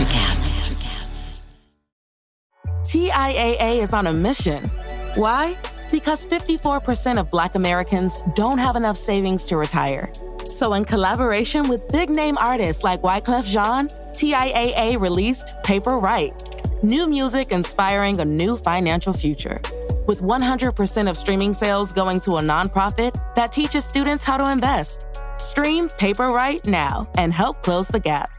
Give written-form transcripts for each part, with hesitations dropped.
NutraCast. TIAA is on a mission. Why? Because 54% of Black Americans don't have enough savings to retire. So in collaboration with big-name artists like Wyclef Jean, TIAA released Paper Right, new music inspiring a new financial future. With 100% of streaming sales going to a nonprofit that teaches students how to invest. Stream Paper Right now and help close the gap.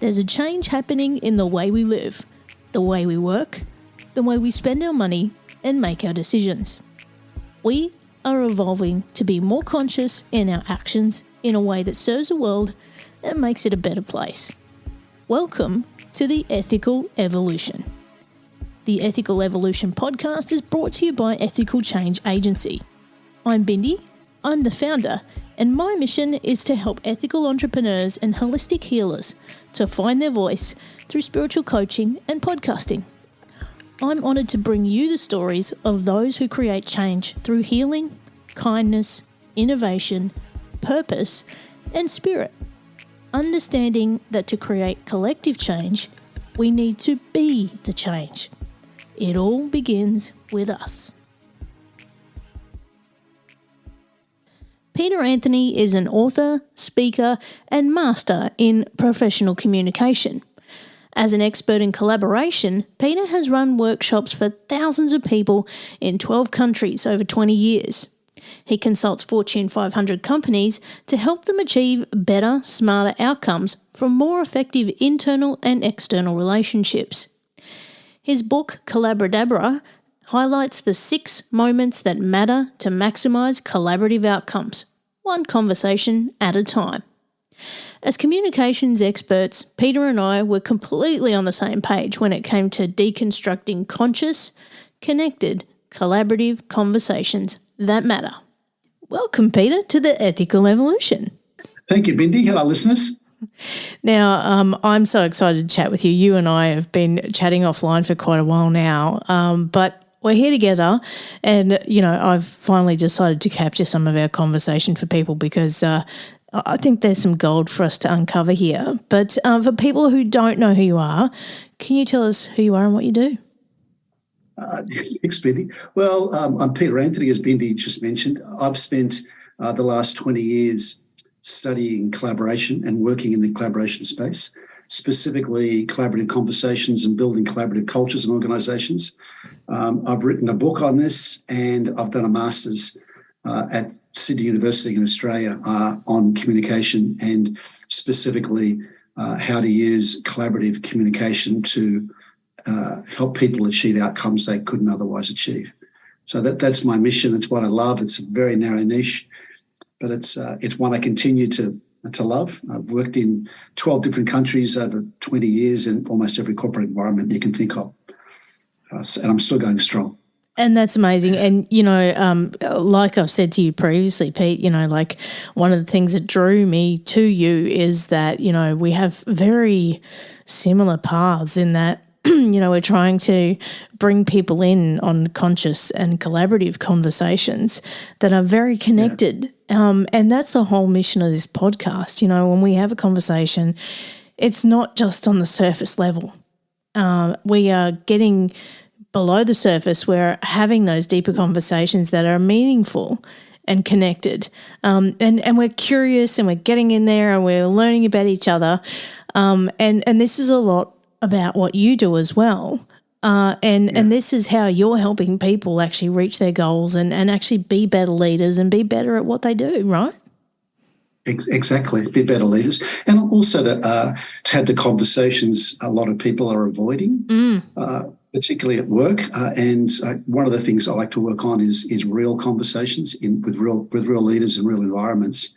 There's a change happening in the way we live, the way we work, the way we spend our money and make our decisions. We are evolving to be more conscious in our actions in a way that serves the world and makes it a better place. Welcome to the Ethical Evolution. The Ethical Evolution podcast is brought to you by Ethical Change Agency. I'm Bindi, I'm the founder, and my mission is to help ethical entrepreneurs and holistic healers to find their voice through spiritual coaching and podcasting. I'm honoured to bring you the stories of those who create change through healing, kindness, innovation, purpose, and spirit. Understanding that to create collective change, we need to be the change. It all begins with us. Peter Anthony is an author, speaker, and master in professional communication. As an expert in collaboration, Peter has run workshops for thousands of people in 12 countries over 20 years. He consults Fortune 500 companies to help them achieve better, smarter outcomes from more effective internal and external relationships. His book, Collabradabra, highlights the 6 moments that matter to maximise collaborative outcomes, one conversation at a time. As communications experts, Peter and I were completely on the same page when it came to deconstructing conscious, connected, collaborative conversations that matter. Welcome, Peter, to the Ethical Evolution. Thank you, Bindi. Hello, listeners. Now, I'm so excited to chat with you. You and I have been chatting offline for quite a while now, but we're here together and, I've finally decided to capture some of our conversation for people because I think there's some gold for us to uncover here. But for people who don't know who you are, can you tell us who you are and what you do? Thanks, Bindi. Well, I'm Peter Anthony, as Bindi just mentioned. I've spent the last 20 years studying collaboration and working in the collaboration space, specifically collaborative conversations and building collaborative cultures and organisations. I've written a book on this and I've done a master's at Sydney University in Australia on communication and specifically how to use collaborative communication to help people achieve outcomes they couldn't otherwise achieve. So that's my mission. That's what I love. It's a very narrow niche, but it's one I continue to love. I've worked in 12 different countries over 20 years in almost every corporate environment you can think of. And I'm still going strong. And that's amazing. And, like I've said to you previously, Pete, like one of the things that drew me to you is that, we have very similar paths in that, we're trying to bring people in on conscious and collaborative conversations that are very connected. Yeah. And that's the whole mission of this podcast. When we have a conversation, it's not just on the surface level. We are getting below the surface. We're having those deeper conversations that are meaningful and connected. And we're curious and we're getting in there and we're learning about each other. And this is a lot about what you do as well. And this is how you're helping people actually reach their goals and actually be better leaders and be better at what they do, right? Exactly, be better leaders. And also to have the conversations a lot of people are avoiding, particularly at work. And one of the things I like to work on is real conversations with real leaders in real environments.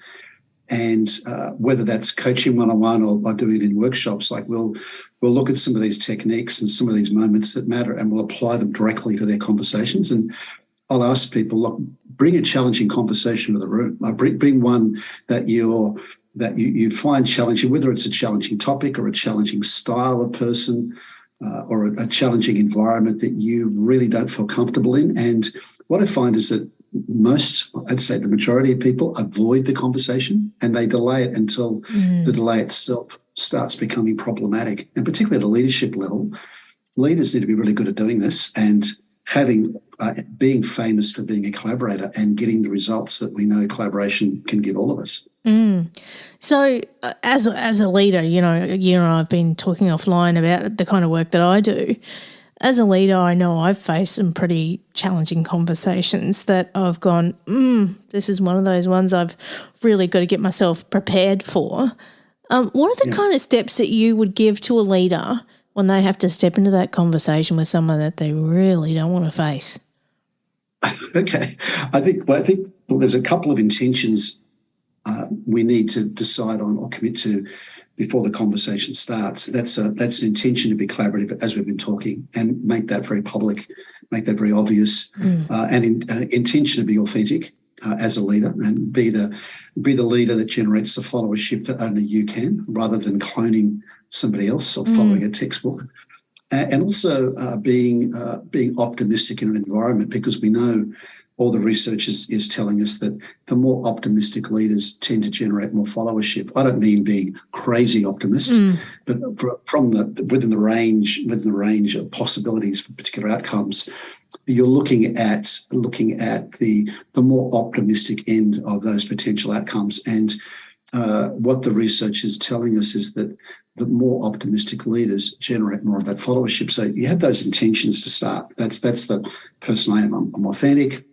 And whether that's coaching one-on-one or doing it in workshops, like we'll look at some of these techniques and some of these moments that matter and we'll apply them directly to their conversations. And I'll ask people, look, bring a challenging conversation to the room. Bring one that you find challenging, whether it's a challenging topic or a challenging style of person or a challenging environment that you really don't feel comfortable in. And what I find is that I'd say the majority of people avoid the conversation and they delay it until the delay itself starts becoming problematic. And particularly at a leadership level, leaders need to be really good at doing this and being famous for being a collaborator and getting the results that we know collaboration can give all of us. So as a leader, you and I've been talking offline about the kind of work that I do. As a leader, I know I've faced some pretty challenging conversations that I've gone, this is one of those ones I've really got to get myself prepared for. What are the kind of steps that you would give to a leader when they have to step into that conversation with someone that they really don't want to face? Okay. I think there's a couple of intentions we need to decide on or commit to before the conversation starts. That's an intention to be collaborative, as we've been talking, and make that very public, make that very obvious, and intention to be authentic as a leader and be the leader that generates the followership that only you can, rather than cloning somebody else or following a textbook. And also being optimistic in an environment, because we know all the research is telling us that the more optimistic leaders tend to generate more followership. I don't mean being crazy optimist, but within the range of possibilities for particular outcomes, you're looking at the more optimistic end of those potential outcomes. And what the research is telling us is that the more optimistic leaders generate more of that followership. So you have those intentions to start. That's the person I am. I'm authentic,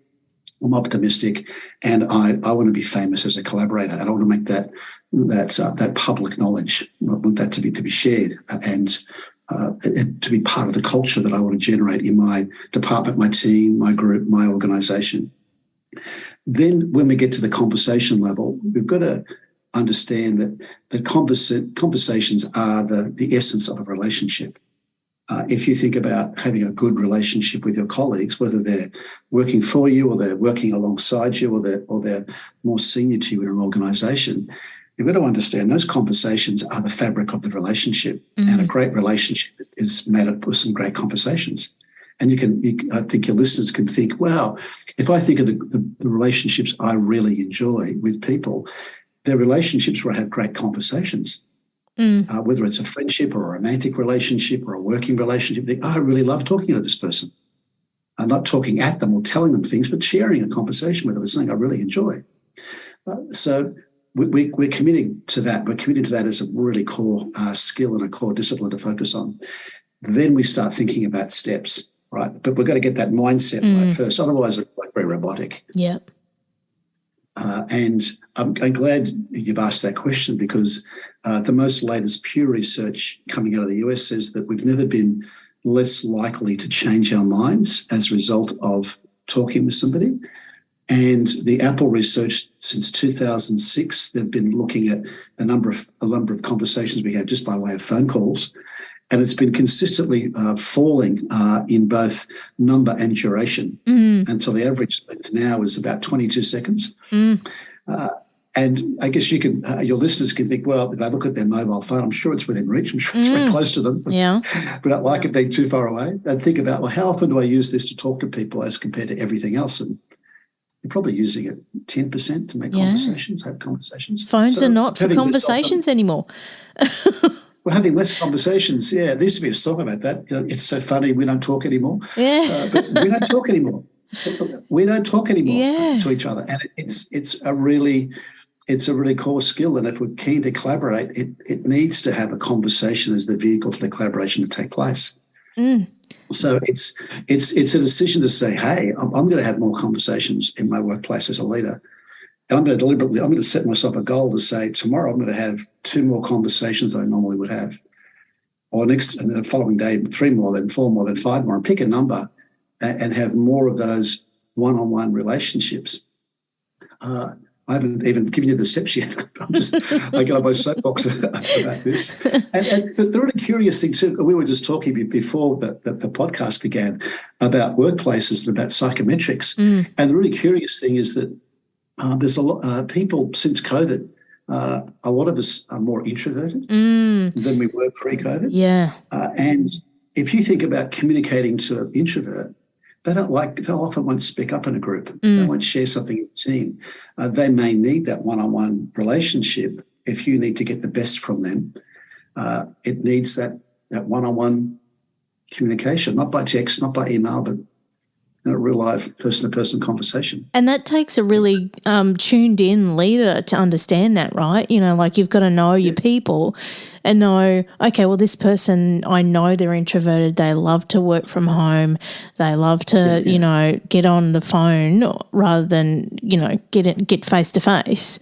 I'm optimistic, and I want to be famous as a collaborator, and I want to make that public knowledge. I want that to be shared and to be part of the culture that I want to generate in my department, my team, my group, my organisation. Then when we get to the conversation level, we've got to understand that conversations are the essence of a relationship. If you think about having a good relationship with your colleagues, whether they're working for you or they're working alongside you or they're more senior to you in an organisation, you've got to understand those conversations are the fabric of the relationship, and a great relationship is made up with some great conversations. And I think your listeners can think, wow, if I think of the relationships I really enjoy with people, they're relationships where I have great conversations. Whether it's a friendship or a romantic relationship or a working relationship, I really love talking to this person. I'm not talking at them or telling them things, but sharing a conversation with them is something I really enjoy. So we're committing to that. We're committing to that as a really core skill and a core discipline to focus on. Then we start thinking about steps, right? But we've got to get that mindset right first. Otherwise, it's like very robotic. Yeah. And I'm glad you've asked that question, because the most latest Pew research coming out of the US says that we've never been less likely to change our minds as a result of talking with somebody. And the Apple research since 2006, they've been looking at a number of conversations we had just by way of phone calls, and it's been consistently falling in both number and duration until the average length now is about 22 seconds. And I guess your listeners can think, well, if they look at their mobile phone, I'm sure it's within reach. I'm sure it's very close to them. Yeah. But I don't like it being too far away. And think about, well, how often do I use this to talk to people as compared to everything else? And you're probably using it 10% to make have conversations. Phones are not for conversations anymore. We're having less conversations. Yeah, there used to be a song about that. It's so funny, we don't talk anymore. Yeah. But we don't talk anymore. We don't talk anymore to each other. And it's a really core skill. And if we're keen to collaborate, it needs to have a conversation as the vehicle for the collaboration to take place. So it's a decision to say, hey, I'm going to have more conversations in my workplace as a leader. And I'm going to set myself a goal to say, tomorrow I'm going to have 2 more conversations than I normally would have. Or and the following day, 3 more, then 4 more, then 5 more, and pick a number and have more of those one-on-one relationships. I haven't even given you the steps yet. I get on my soapbox about this. And the really curious thing too, we were just talking before the podcast began about workplaces and about psychometrics. And the really curious thing is that there's a lot people since COVID. A lot of us are more introverted than we were pre-COVID. Yeah. And if you think about communicating to an introvert, they often won't speak up in a group. They won't share something in a team. They may need that one-on-one relationship. If you need to get the best from them, it needs that one-on-one communication, not by text, not by email, but a real live person-to-person conversation. And that takes a really tuned in leader to understand that, right? Like you've got to know your people and know, okay, well, this person, I know they're introverted. They love to work from home. They love to, get on the phone rather than, get face-to-face.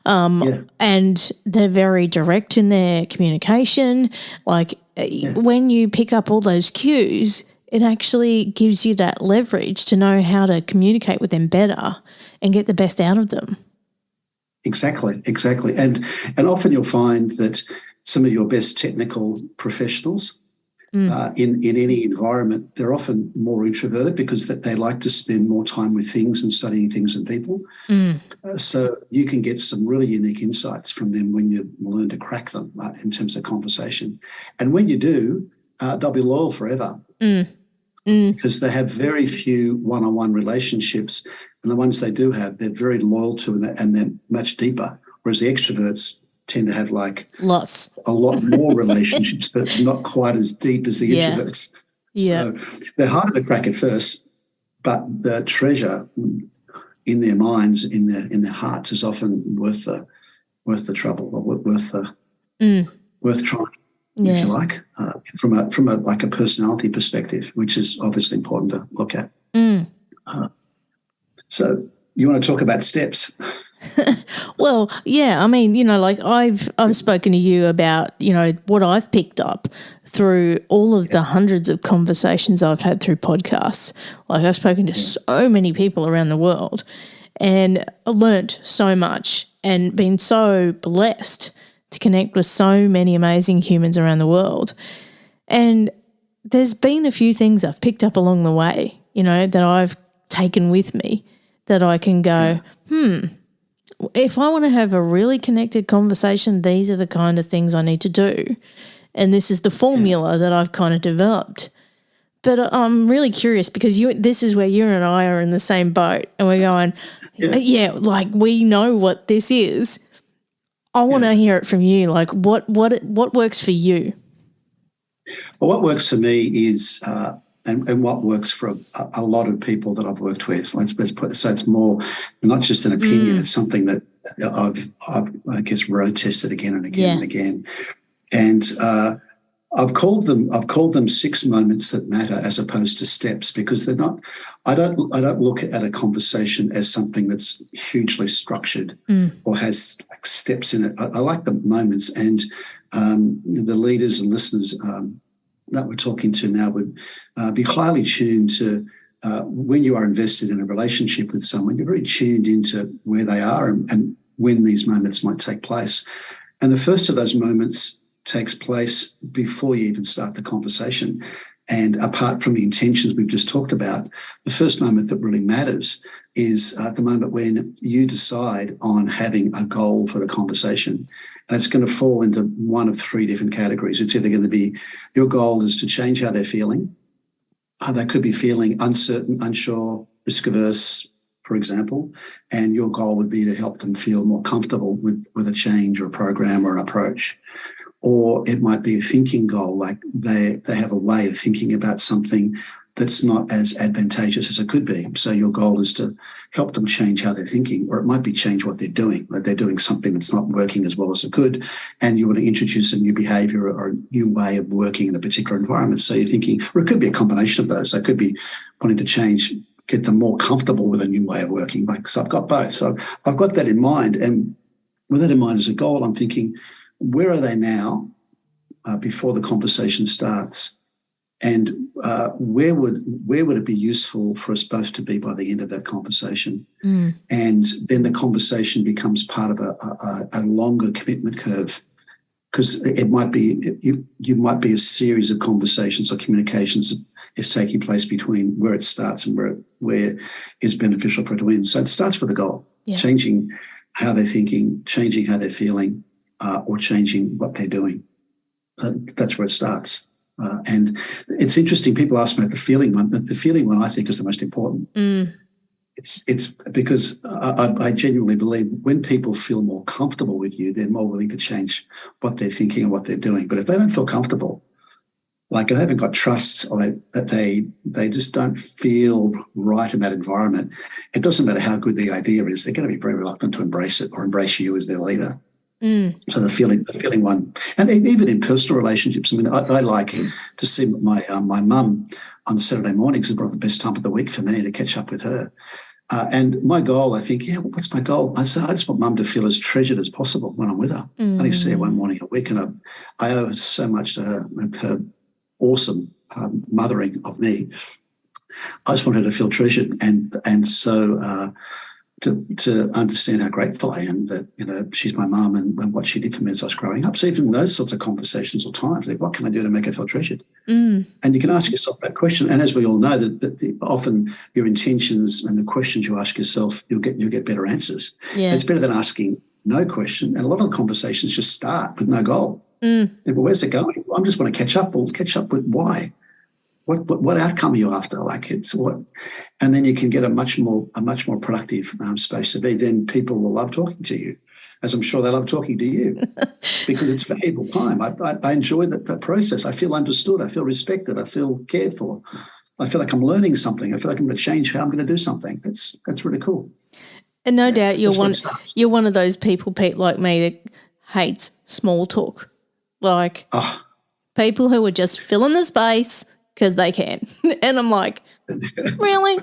And they're very direct in their communication. Like when you pick up all those cues, it actually gives you that leverage to know how to communicate with them better and get the best out of them. Exactly. And often you'll find that some of your best technical professionals in any environment, they're often more introverted because they like to spend more time with things and studying things and people. So you can get some really unique insights from them when you learn to crack them in terms of conversation. And when you do, they'll be loyal forever. Because they have very few one-on-one relationships, and the ones they do have, they're very loyal to, and they're much deeper. Whereas the extroverts tend to have a lot more relationships, but not quite as deep as the introverts. So they're harder to crack at first, but the treasure in their minds, in their hearts, is often worth the trouble, or worth trying. If you like, from a personality perspective, which is obviously important to look at. So you want to talk about steps? Well, yeah. I mean, like I've spoken to you about, what I've picked up through all of the hundreds of conversations I've had through podcasts. Like I've spoken to so many people around the world and learnt so much and been so blessed to connect with so many amazing humans around the world. And there's been a few things I've picked up along the way, that I've taken with me that I can go, if I want to have a really connected conversation, these are the kind of things I need to do. And this is the formula that I've kind of developed. But I'm really curious because this is where you and I are in the same boat and we're going, like we know what this is. I want to hear it from you. Like what works for you? Well, what works for me is, and what works for a lot of people that I've worked with. So it's more not just an opinion; it's something that I've I guess road tested again and again and again. And I've called them 6 moments that matter as opposed to steps, because they're not. I don't look at a conversation as something that's hugely structured or has steps in it. I like the moments, and the leaders and listeners that we're talking to now would be highly tuned to when you are invested in a relationship with someone. You're very tuned into where they are and when these moments might take place. And the first of those moments takes place before you even start the conversation. And apart from the intentions we've just talked about, the first moment that really matters is the moment when you decide on having a goal for the conversation. And it's going to fall into one of 3 different categories. It's either going to be your goal is to change how they're feeling. They could be feeling uncertain, unsure, risk-averse, for example, and your goal would be to help them feel more comfortable with a change or a program or an approach. Or it might be a thinking goal, like they have a way of thinking about something that's not as advantageous as it could be. So your goal is to help them change how they're thinking, or it might be change what they're doing. Like they're doing something that's not working as well as it could, and you want to introduce a new behaviour or a new way of working in a particular environment. So you're thinking, or it could be a combination of those. So it could be wanting to change, get them more comfortable with a new way of working. Like, so I've got both. So I've got that in mind. And with that in mind as a goal, I'm thinking, where are they now before the conversation starts? And where would it be useful for us both to be by the end of that conversation? And then the conversation becomes part of a longer commitment curve, because it might be you might be a series of conversations or communications that is taking place between where it starts and where is beneficial for it to end. So it starts with a goal, changing how they're thinking, changing how they're feeling, or changing what they're doing. That's where it starts. And it's interesting. People ask me about the feeling one. The feeling one, I think, is the most important. It's because I genuinely believe when people feel more comfortable with you, they're more willing to change what they're thinking and what they're doing. But if they don't feel comfortable, like they haven't got trust, or that they just don't feel right in that environment, it doesn't matter how good the idea is, they're going to be very reluctant to embrace it or embrace you as their leader. So the feeling one, and even in personal relationships. I mean, I like to see my mum on Saturday mornings is probably the best time of the week for me to catch up with her. And my goal, I think, what's my goal? I say I just want mum to feel as treasured as possible when I'm with her. I only see her one morning a week, and I owe so much to her awesome mothering of me. I just want her to feel treasured, and so to understand how grateful I am that, you know, she's my mum and what she did for me as I was growing up. So even those sorts of conversations or times, like, what can I do to make her feel treasured? And you can ask yourself that question. And as we all know, that often your intentions and the questions you ask yourself, you'll get better answers. Yeah. It's better than asking no question. And a lot of the conversations just start with no goal. Well, where's it going? Well, I just want to catch up. Well, catch up with why? What outcome are you after? Like, it's what, and then you can get a much more productive space to be. Then people will love talking to you, as I'm sure they love talking to you, because it's valuable time. I enjoy that process. I feel understood. I feel respected. I feel cared for. I feel like I'm learning something. I feel like I'm going to change how I'm going to do something. That's really cool. And no doubt you're one of those people, Pete, like me, that hates small talk. Like people who are just filling the space because they can. And I'm like, really?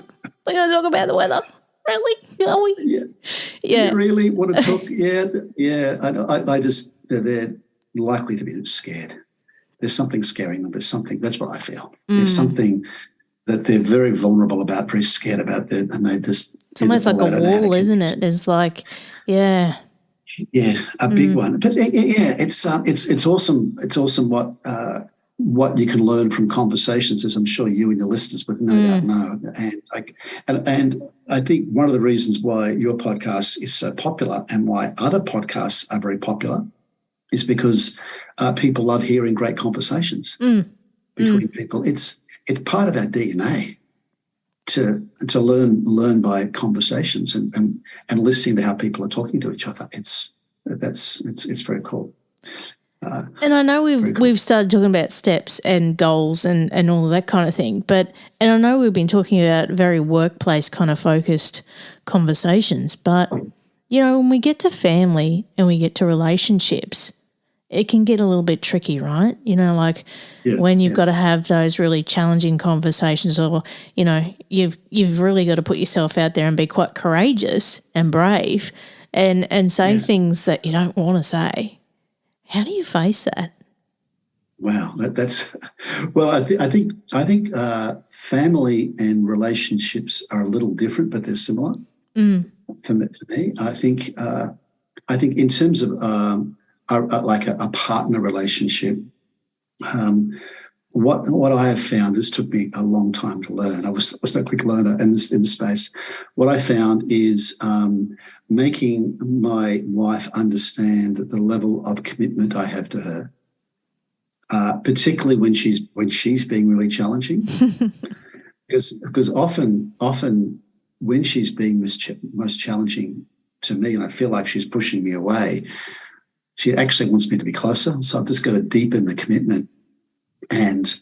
We're going to talk about the weather? Really? Are we? Yeah. You really want to talk? Yeah. I just, they're likely to be scared. There's something scaring them. That's what I feel. There's something that they're very vulnerable about, very scared about that, and they just... It's almost like a wall, isn't it? It's like, yeah. Yeah, a big one. But it's awesome. It's awesome what you can learn from conversations, as I'm sure you and your listeners would no doubt know. And I think one of the reasons why your podcast is so popular and why other podcasts are very popular is because people love hearing great conversations between people. It's part of our DNA to learn by conversations and listening to how people are talking to each other. It's very cool. And I know we've started talking about steps and goals and all of that kind of thing, and I know we've been talking about very workplace kind of focused conversations, but, you know, when we get to family and we get to relationships, it can get a little bit tricky, right? You know, like when you've got to have those really challenging conversations, or, you know, you've really got to put yourself out there and be quite courageous and brave and say things that you don't want to say. How do you face that? Wow, that's well. I think family and relationships are a little different, but they're similar. For me, I think in terms of like a partner relationship, what I have found, this took me a long time to learn. I was no quick learner in this space. What I found is making my wife understand the level of commitment I have to her, particularly when she's being really challenging, because often when she's being most challenging to me, and I feel like she's pushing me away, she actually wants me to be closer. So I've just got to deepen the commitment and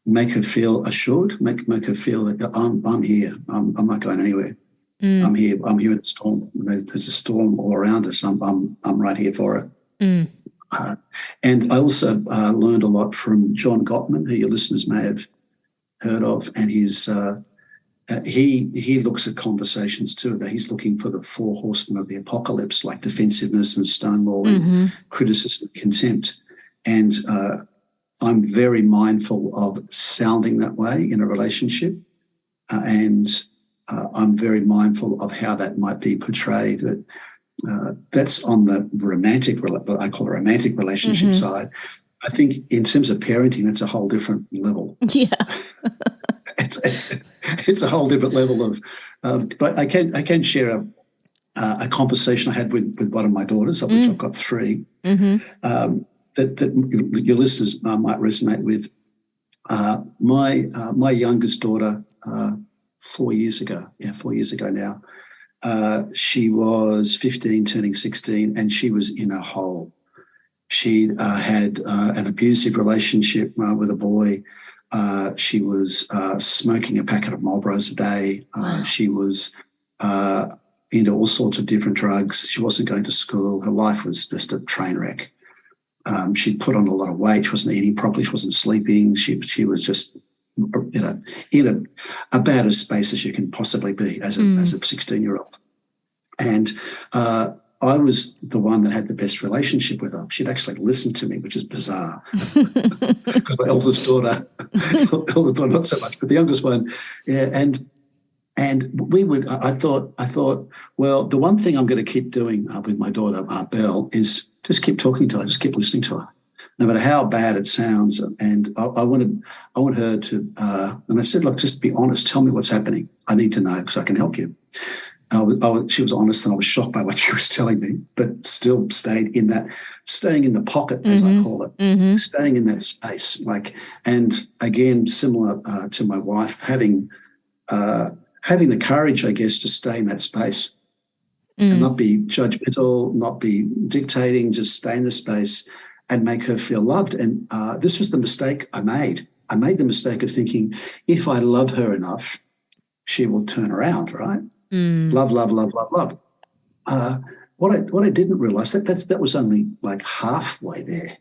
make her feel assured, make her feel that I'm here. I'm not going anywhere. I'm here in the storm. There's a storm all around us. I'm right here for it. And I also learned a lot from John Gottman, who your listeners may have heard of, and he looks at conversations too, that he's looking for the 4 horsemen of the apocalypse, like defensiveness and stonewalling, criticism, contempt. And I'm very mindful of sounding that way in a relationship, and I'm very mindful of how that might be portrayed. But that's on the romantic, what I call a romantic relationship side. I think in terms of parenting, that's a whole different level. Yeah. It's a whole different level of. But I can share a conversation I had with one of my daughters, of which I've got 3, that your listeners might resonate with. My youngest daughter, 4 years ago now, she was 15, turning 16, and she was in a hole. She had an abusive relationship with a boy. She was smoking a packet of Marlboros a day. Wow. She was into all sorts of different drugs. She wasn't going to school. Her life was just a train wreck. She put on a lot of weight. She wasn't eating properly. She wasn't sleeping. She was just, in a bad a space as you can possibly be as a 16-year-old. And I was the one that had the best relationship with her. She'd actually listened to me, which is bizarre. Because my eldest daughter, not so much, but the youngest one, yeah. And we would. I thought. Well, the one thing I'm going to keep doing with my daughter, Belle, is just keep talking to her, just keep listening to her, no matter how bad it sounds. And I want her to. And I said, look, just be honest. Tell me what's happening. I need to know because I can help you. She was honest, and I was shocked by what she was telling me, but still staying in the pocket, as I call it, staying in that space. And again, similar to my wife, having the courage, I guess, to stay in that space and not be judgmental, not be dictating, just stay in the space and make her feel loved. And this was the mistake I made. I made the mistake of thinking, if I love her enough, she will turn around, right? Love. What I didn't realise, that was only like halfway there.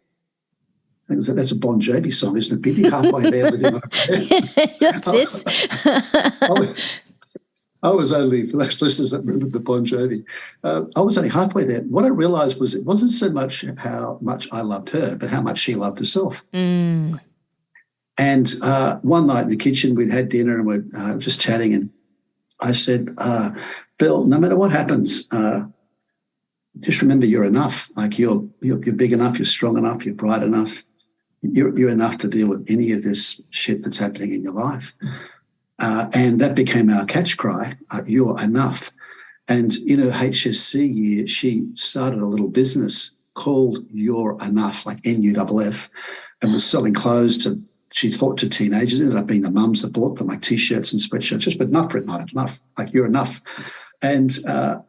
That's a Bon Jovi song, isn't it? Be halfway there within That's it. I was only, for those listeners that remember the Bon Jovi, I was only halfway there. What I realised was it wasn't so much how much I loved her, but how much she loved herself. And one night in the kitchen, we'd had dinner and we're just chatting, and I said, Bill, no matter what happens, just remember you're enough. Like you're big enough, you're strong enough, you're bright enough. You're enough to deal with any of this shit that's happening in your life. And that became our catch cry, you're enough. And in her HSC year, she started a little business called You're Enough, like NUFF, and was selling clothes to teenagers. It ended up being the mums that bought them, like T-shirts and sweatshirts, just but enough for it, not enough, like you're enough. And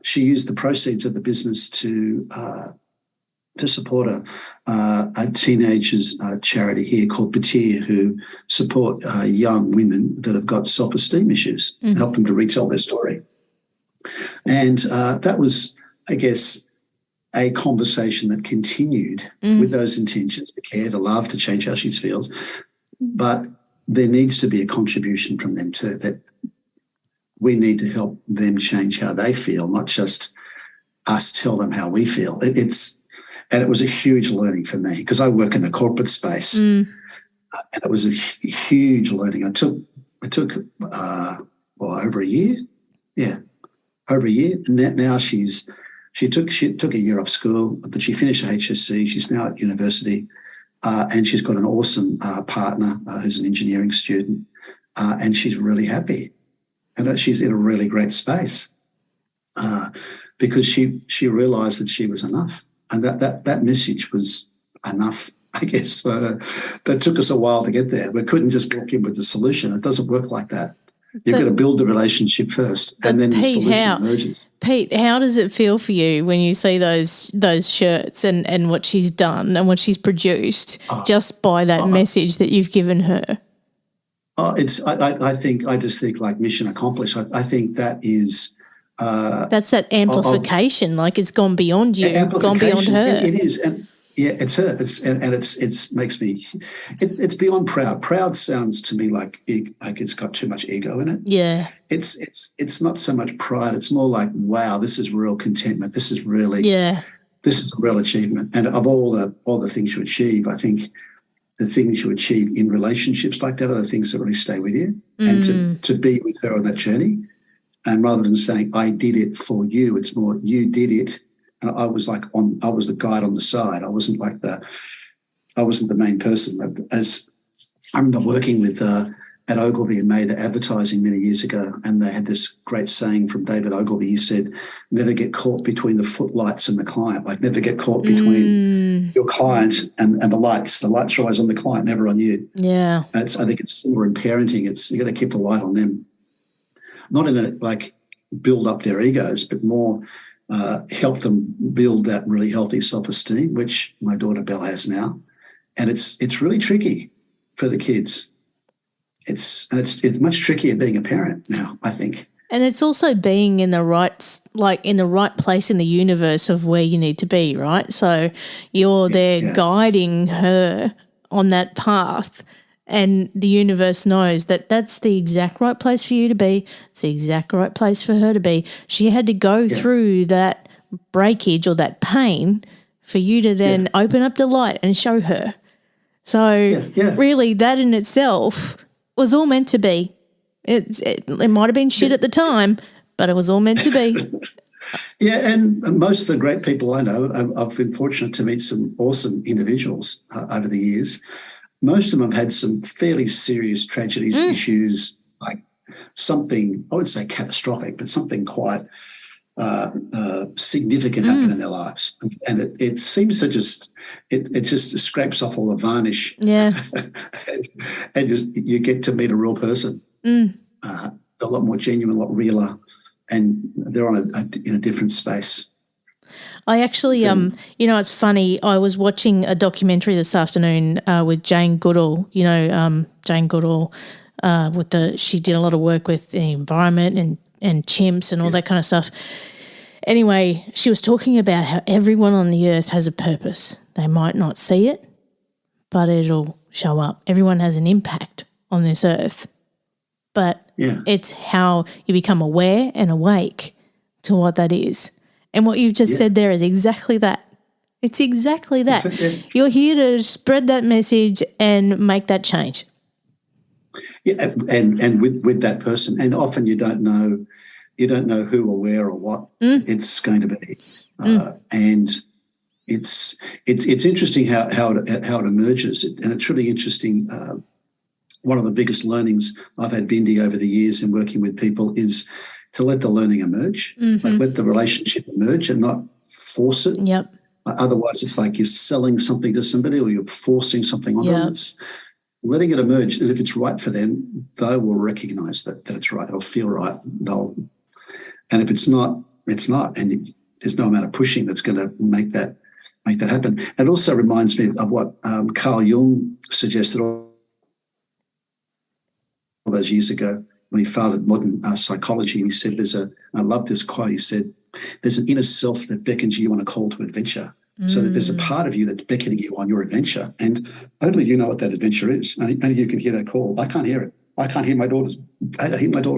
she used the proceeds of the business to support a teenagers charity here called Batir, who support young women that have got self-esteem issues and help them to retell their story. And that was, I guess, a conversation that continued with those intentions, to care, to love, to change how she feels. But there needs to be a contribution from them too, that we need to help them change how they feel, not just us tell them how we feel. And it was a huge learning for me because I work in the corporate space, and it was a huge learning. It took over a year, over a year. And now she took a year off school, but she finished her HSC. She's now at university. And she's got an awesome partner who's an engineering student, and she's really happy. And she's in a really great space because she realised that she was enough, and that message was enough, I guess, for her. But it took us a while to get there. We couldn't just walk in with the solution. It doesn't work like that. You've got to build the relationship first, and then the solution emerges. Pete, how does it feel for you when you see those shirts and what she's done and what she's produced just by that message that you've given her? I just think like mission accomplished. I think that is. That's that amplification. Like it's gone beyond you, gone beyond her. It is, and yeah, it's her. It's makes me. It's beyond proud. Proud sounds to me like it's got too much ego in it. Yeah. It's not so much pride. It's more like, wow, this is real contentment. This is really. Yeah. This is a real achievement. And of all the things you achieve, I think the things you achieve in relationships like that are the things that really stay with you. And to be with her on that journey, and rather than saying I did it for you, it's more you did it. And I was the guide on the side. I wasn't the main person. As I remember working with at Ogilvy and made the advertising many years ago, and they had this great saying from David Ogilvy. He said, never get caught between the footlights and the client, like never get caught between your client and the lights. The lights are always on the client, never on you. Yeah. I think it's similar in parenting. You got to keep the light on them. Not in a like build up their egos, but more help them build that really healthy self-esteem, which my daughter Belle has now. And it's really tricky for the kids. It's much trickier being a parent now, I think. And it's also being in the right place in the universe of where you need to be, right? So you're there guiding her on that path, and the universe knows that that's the exact right place for you to be. It's the exact right place for her to be. She had to go through that breakage or that pain for you to then open up the light and show her. So really that in itself was all meant to be. It might have been shit at the time, but it was all meant to be. Yeah, and most of the great people I know, I've been fortunate to meet some awesome individuals over the years. Most of them have had some fairly serious tragedies, issues, like something, I would say catastrophic, but something quite significant happened in their lives. And it seems to just scrapes off all the varnish. Yeah. and just you get to meet a real person, a lot more genuine, a lot realer, and they're on in a different space. I actually, it's funny. I was watching a documentary this afternoon with Jane Goodall. Jane Goodall, she did a lot of work with the environment and chimps and all that kind of stuff. Anyway, she was talking about how everyone on the earth has a purpose. They might not see it, but it'll show up. Everyone has an impact on this earth, but it's how you become aware and awake to what that is. And what you've just said there is exactly that. It's exactly that. You're here to spread that message and make that change. Yeah, and with that person, and often you don't know who or where or what it's going to be, and it's interesting how it emerges, and it's really interesting. One of the biggest learnings I've had, Bindi, over the years in working with people is to let the learning emerge, like let the relationship emerge and not force it. Yep. Otherwise, it's like you're selling something to somebody or you're forcing something on them. It's letting it emerge, and if it's right for them, they will recognise that it's right. It'll feel right. And if it's not, it's not. And there's no amount of pushing that's going to make that happen. It also reminds me of what Carl Jung suggested all those years ago when he fathered modern psychology. And he said, I love this quote, he said, there's an inner self that beckons you on a call to adventure. So that there's a part of you that's beckoning you on your adventure, and only you know what that adventure is. Only you can hear that call. I can't hear it. I can't hear my daughter's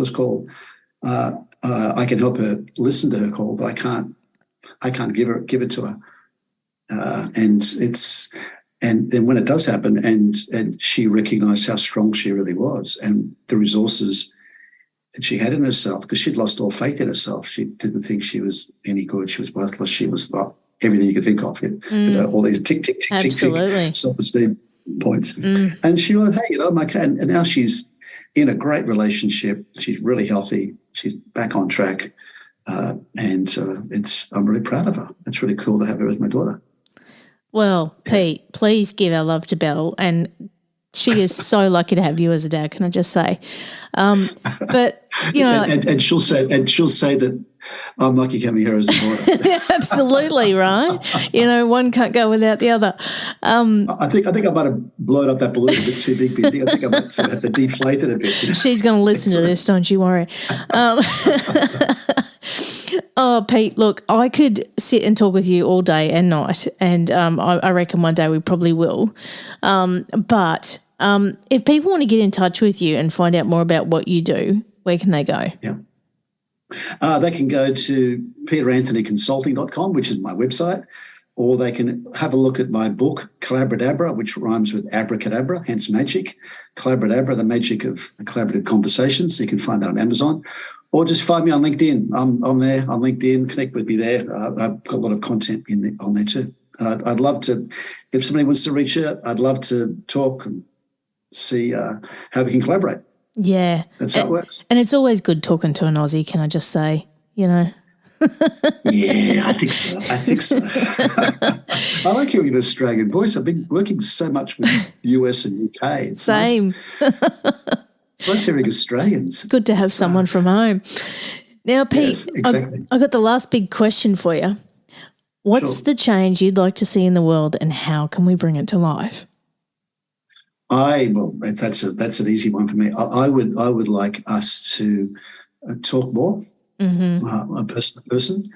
call. I can help her listen to her call, but I can't give it to her. And then when it does happen, and she recognised how strong she really was, and the resources that she had in herself, because she'd lost all faith in herself. She didn't think she was any good. She was worthless. She was like everything you could think of. All these tick, tick, tick, tick, tick, self-esteem points. And she was, hey, I'm okay. And now she's in a great relationship. She's really healthy. She's back on track. I'm really proud of her. It's really cool to have her as my daughter. Well, Pete, please give our love to Belle, and she is so lucky to have you as a dad, can I just say? But and she'll say that I'm lucky having her as a daughter. Absolutely, right? One can't go without the other. I think I might have blown up that balloon a bit too big, Bindi. I think I might have to deflate it a bit. She's going to listen to this, don't you worry. Oh, Pete, look, I could sit and talk with you all day and night, and I reckon one day we probably will. But if people want to get in touch with you and find out more about what you do, where can they go? Yeah. They can go to peteranthonyconsulting.com, which is my website, or they can have a look at my book, Collabradabra, which rhymes with abracadabra, hence magic. Collabradabra, the magic of collaborative conversations. You can find that on Amazon. Or just find me on LinkedIn. I'm there on LinkedIn. Connect with me there. I've got a lot of content on there too. And I'd love to, if somebody wants to reach out, I'd love to talk and see how we can collaborate. Yeah. That's how it works. And it's always good talking to an Aussie, can I just say, you know? Yeah, I think so. I like hearing an Australian voice. I've been working so much with US and UK. It's Same. Nice hearing Australians. It's good to have someone from home. Now, Pete, yes, exactly. I got the last big question for you. What's the change you'd like to see in the world, and how can we bring it to life? That's an easy one for me. I would like us to talk more, person to person,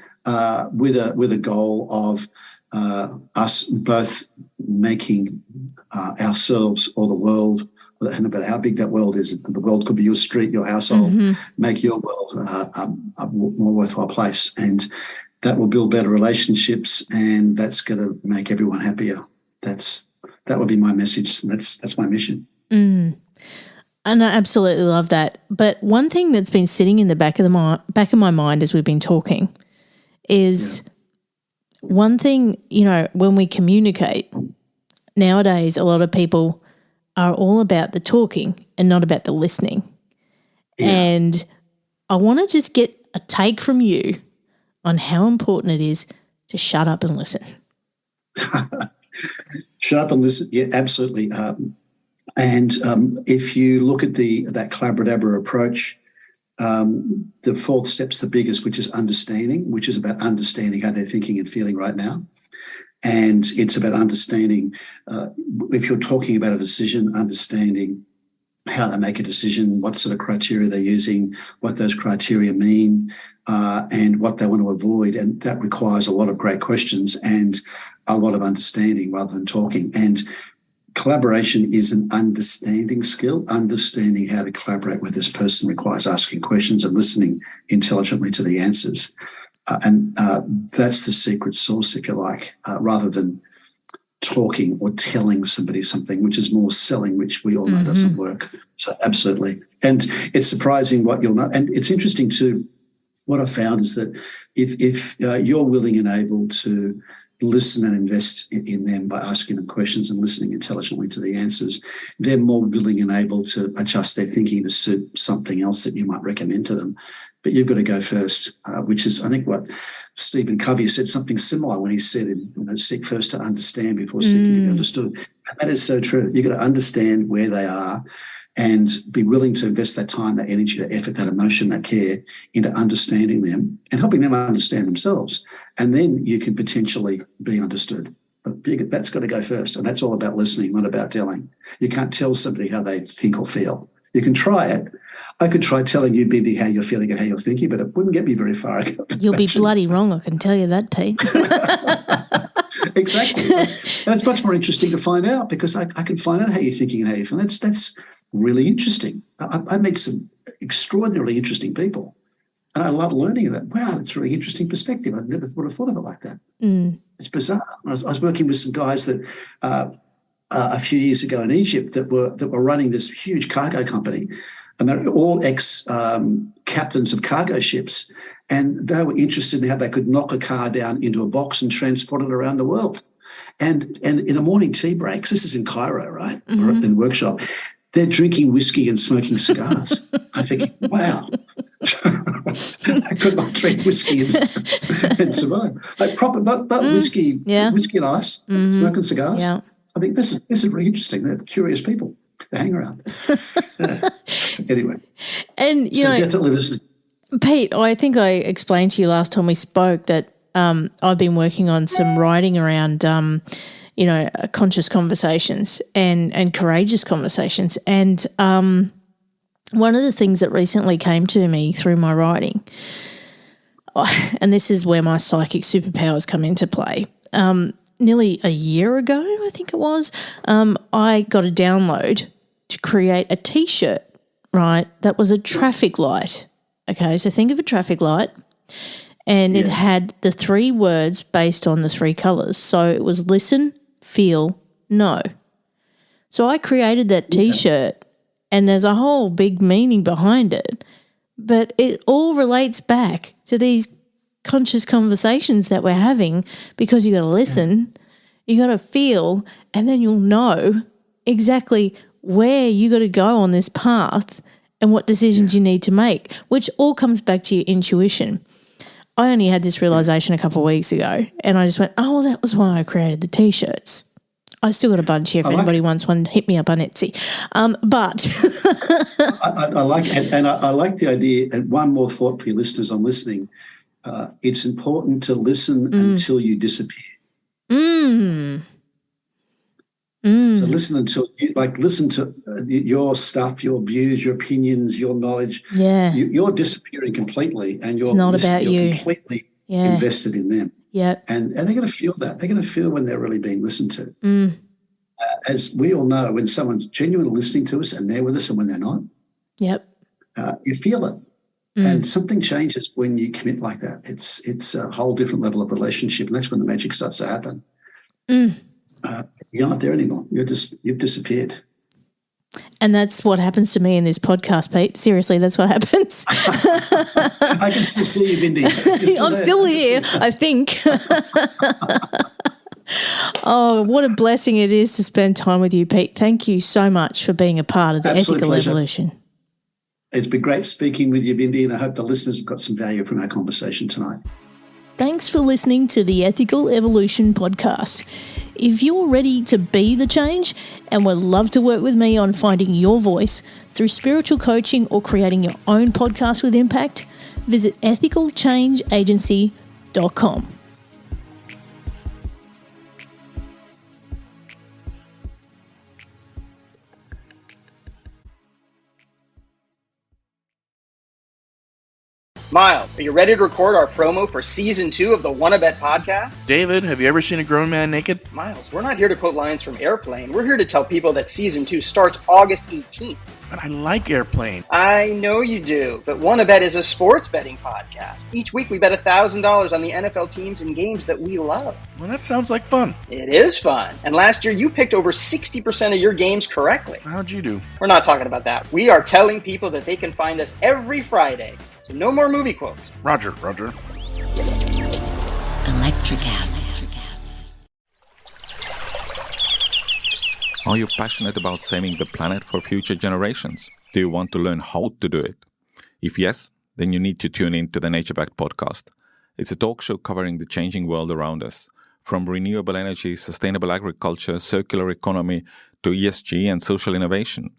with a goal of us both making ourselves or the world, and about how big that world is. The world could be your street, your household. Make your world a more worthwhile place, and that will build better relationships, and that's going to make everyone happier. That would be my message. That's my mission. And I absolutely love that. But one thing that's been sitting in the back of my mind as we've been talking is one thing, when we communicate nowadays, a lot of people are all about the talking and not about the listening. Yeah. And I want to just get a take from you on how important it is to shut up and listen. Shut up and listen. Yeah, absolutely. And if you look at that Collabradabra approach, the fourth step's the biggest, which is understanding, which is about understanding how they're thinking and feeling right now. And it's about understanding, if you're talking about a decision, understanding how they make a decision, what sort of criteria they're using, what those criteria mean, and what they want to avoid. And that requires a lot of great questions and a lot of understanding rather than talking. And collaboration is an understanding skill. Understanding how to collaborate with this person requires asking questions and listening intelligently to the answers. And that's the secret sauce, if you like, rather than talking or telling somebody something, which is more selling, which we all know doesn't work. So absolutely. And it's surprising what you'll know. And it's interesting too, what I've found is that if you're willing and able to listen and invest in them by asking them questions and listening intelligently to the answers, they're more willing and able to adjust their thinking to suit something else that you might recommend to them. But you've got to go first, which is, I think, what Stephen Covey said something similar when he said, seek first to understand before seeking to be understood. And that is so true. You've got to understand where they are and be willing to invest that time, that energy, that effort, that emotion, that care into understanding them and helping them understand themselves. And then you can potentially be understood. But that's got to go first. And that's all about listening, not about telling. You can't tell somebody how they think or feel. You can try it. I could try telling you, Bindi, how you're feeling and how you're thinking, but it wouldn't get me very far. You'll be bloody wrong, I can tell you that, Pete. Exactly. And it's much more interesting to find out because I can find out how you're thinking and how you feel. That's really interesting. I meet some extraordinarily interesting people, and I love learning that. Wow, that's a really interesting perspective. I never would have thought of it like that. It's bizarre. I was working with some guys that a few years ago in Egypt that were running this huge cargo company. And they're all ex-captains of cargo ships, and they were interested in how they could knock a car down into a box and transport it around the world. And in the morning tea breaks, this is in Cairo, right, or in the workshop, they're drinking whiskey and smoking cigars. I think, wow, I could not drink whiskey and survive. Like proper, but whiskey and ice, smoking cigars. Yeah. I think this is really interesting. They're curious people. They hang around. Anyway. And, definitely listening. Pete, I think I explained to you last time we spoke that I've been working on some writing around, conscious conversations and courageous conversations. And one of the things that recently came to me through my writing, and this is where my psychic superpowers come into play, nearly a year ago, I think it was, I got a download to create a T-shirt, right, that was a traffic light. Okay, so think of a traffic light, and it had the 3 words based on the 3 colours. So it was listen, feel, know. So I created that T-shirt, and there's a whole big meaning behind it, but it all relates back to these conscious conversations that we're having, because you got to listen, you got to feel, and then you'll know exactly where you got to go on this path and what decisions you need to make, which all comes back to your intuition. I only had this realisation a couple of weeks ago, and I just went, oh, well, that was why I created the T-shirts. I still got a bunch here if anybody wants one. Hit me up on Etsy. But I like it, and I like the idea. And one more thought for your listeners on listening: it's important to listen until you disappear. So listen until you listen to your stuff, your views, your opinions, your knowledge. Yeah, you're disappearing completely, and you're not about you. Completely invested in them. Yeah, and they're going to feel that. They're going to feel when they're really being listened to. As we all know, when someone's genuinely listening to us and they're with us, and when they're not, you feel it. And something changes when you commit like that. It's a whole different level of relationship, and that's when the magic starts to happen. You're not there anymore. You've disappeared. And that's what happens to me in this podcast, Pete. Seriously, that's what happens. I can still see you, Mindy. I'm still here, I think. Oh, what a blessing it is to spend time with you, Pete. Thank you so much for being a part of the Ethical Evolution. It's been great speaking with you, Mindy, and I hope the listeners have got some value from our conversation tonight. Thanks for listening to the Ethical Evolution podcast. If you're ready to be the change and would love to work with me on finding your voice through spiritual coaching or creating your own podcast with impact, visit ethicalchangeagency.com. Miles, are you ready to record our promo for Season 2 of the Wanna Bet podcast? David, have you ever seen a grown man naked? Miles, we're not here to quote lines from Airplane. We're here to tell people that Season 2 starts August 18th. But I like Airplane. I know you do, but Wanna Bet is a sports betting podcast. Each week we bet $1,000 on the NFL teams and games that we love. Well, that sounds like fun. It is fun. And last year you picked over 60% of your games correctly. How'd you do? We're not talking about that. We are telling people that they can find us every Friday. So no more movie quotes. Roger. Electricast. Are you passionate about saving the planet for future generations? Do you want to learn how to do it? If yes, then you need to tune in to the Nature Back podcast. It's a talk show covering the changing world around us, from renewable energy, sustainable agriculture, circular economy, to ESG and social innovation.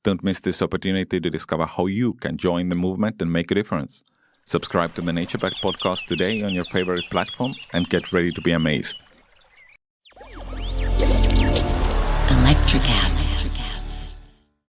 Don't miss this opportunity to discover how you can join the movement and make a difference. Subscribe to the Nature Back podcast today on your favorite platform and get ready to be amazed. Electricast.